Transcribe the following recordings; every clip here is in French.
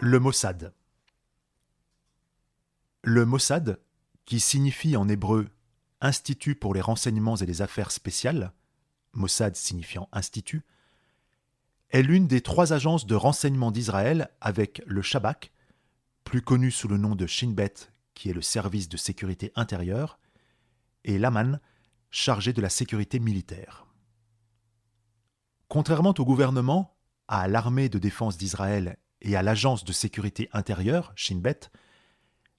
Le Mossad. Le Mossad, qui signifie en hébreu Institut pour les renseignements et les affaires spéciales, Mossad signifiant institut, est l'une des 3 agences de renseignement d'Israël avec le Shabak, plus connu sous le nom de Shin Bet, qui est le service de sécurité intérieure, et l'Aman, chargé de la sécurité militaire. Contrairement au gouvernement, à l'armée de défense d'Israël et à l'agence de sécurité intérieure, Shin Bet,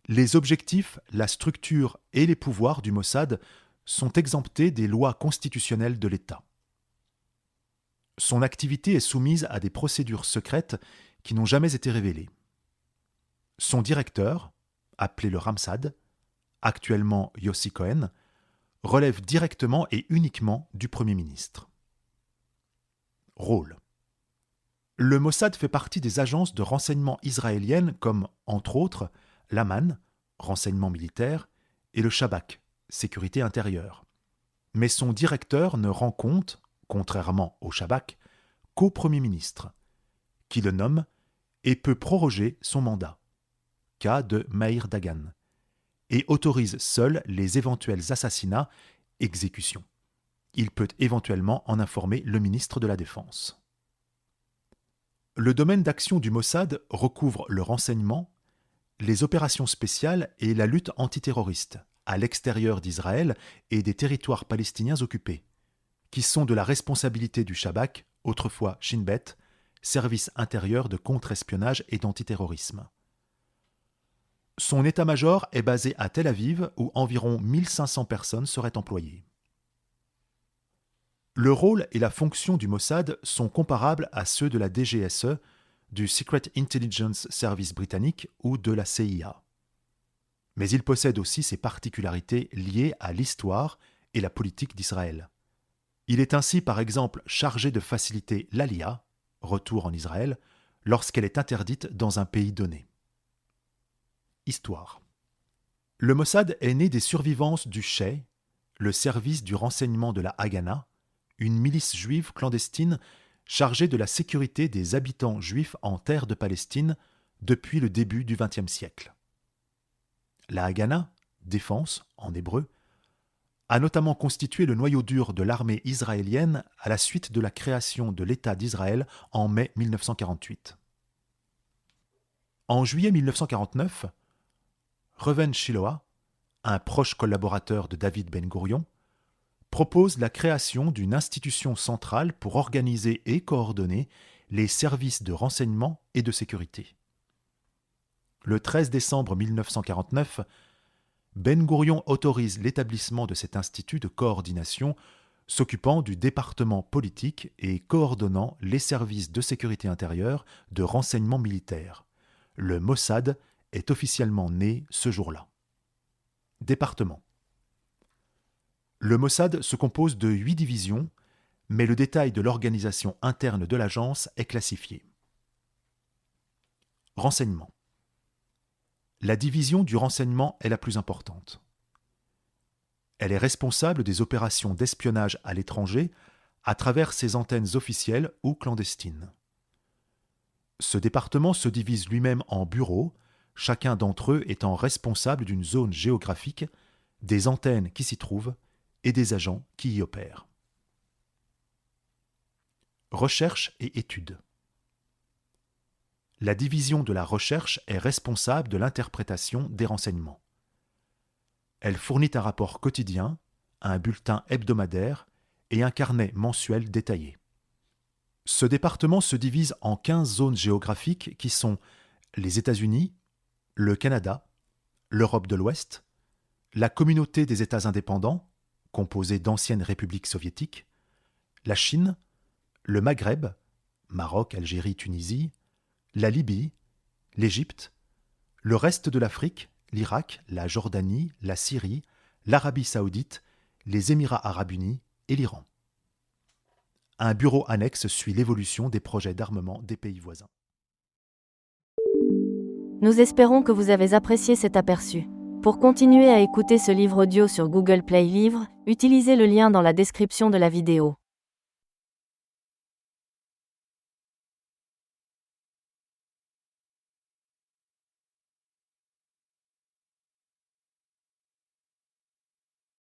les objectifs, la structure et les pouvoirs du Mossad sont exemptés des lois constitutionnelles de l'État. Son activité est soumise à des procédures secrètes qui n'ont jamais été révélées. Son directeur, appelé le Ramsad, actuellement Yossi Cohen, relève directement et uniquement du Premier ministre. Rôle. Le Mossad fait partie des agences de renseignement israéliennes comme, entre autres, l'Aman, renseignement militaire, et le Shabak, sécurité intérieure. Mais son directeur ne rend compte, contrairement au Shabak, qu'au Premier ministre, qui le nomme et peut proroger son mandat, cas de Meir Dagan, et autorise seul les éventuels assassinats, exécutions. Il peut éventuellement en informer le ministre de la Défense. Le domaine d'action du Mossad recouvre le renseignement, les opérations spéciales et la lutte antiterroriste, à l'extérieur d'Israël et des territoires palestiniens occupés, qui sont de la responsabilité du Shabak, autrefois Shin Bet, service intérieur de contre-espionnage et d'antiterrorisme. Son état-major est basé à Tel Aviv, où environ 1500 personnes seraient employées. Le rôle et la fonction du Mossad sont comparables à ceux de la DGSE, du Secret Intelligence Service britannique ou de la CIA. Mais il possède aussi ses particularités liées à l'histoire et la politique d'Israël. Il est ainsi, par exemple, chargé de faciliter l'Aliyah, retour en Israël, lorsqu'elle est interdite dans un pays donné. Histoire. Le Mossad est né des survivances du Shay, le service du renseignement de la Haganah, une milice juive clandestine chargée de la sécurité des habitants juifs en terre de Palestine depuis le début du XXe siècle. La Haganah, défense en hébreu, a notamment constitué le noyau dur de l'armée israélienne à la suite de la création de l'État d'Israël en mai 1948. En juillet 1949, Reuven Shiloah, un proche collaborateur de David Ben-Gourion, propose la création d'une institution centrale pour organiser et coordonner les services de renseignement et de sécurité. Le 13 décembre 1949, Ben-Gourion autorise l'établissement de cet institut de coordination s'occupant du département politique et coordonnant les services de sécurité intérieure de renseignement militaire. Le Mossad est officiellement né ce jour-là. Département. Le Mossad se compose de 8 divisions, mais le détail de l'organisation interne de l'agence est classifié. Renseignement. La division du renseignement est la plus importante. Elle est responsable des opérations d'espionnage à l'étranger à travers ses antennes officielles ou clandestines. Ce département se divise lui-même en bureaux, chacun d'entre eux étant responsable d'une zone géographique, des antennes qui s'y trouvent et des agents qui y opèrent. Recherche et études. La division de la recherche est responsable de l'interprétation des renseignements. Elle fournit un rapport quotidien, un bulletin hebdomadaire et un carnet mensuel détaillé. Ce département se divise en 15 zones géographiques qui sont les États-Unis, le Canada, l'Europe de l'Ouest, la communauté des États indépendants, composée d'anciennes républiques soviétiques, la Chine, le Maghreb, Maroc, Algérie, Tunisie, la Libye, l'Égypte, le reste de l'Afrique, l'Irak, la Jordanie, la Syrie, l'Arabie saoudite, les Émirats arabes unis et l'Iran. Un bureau annexe suit l'évolution des projets d'armement des pays voisins. Nous espérons que vous avez apprécié cet aperçu. Pour continuer à écouter ce livre audio sur Google Play Livres, utilisez le lien dans la description de la vidéo.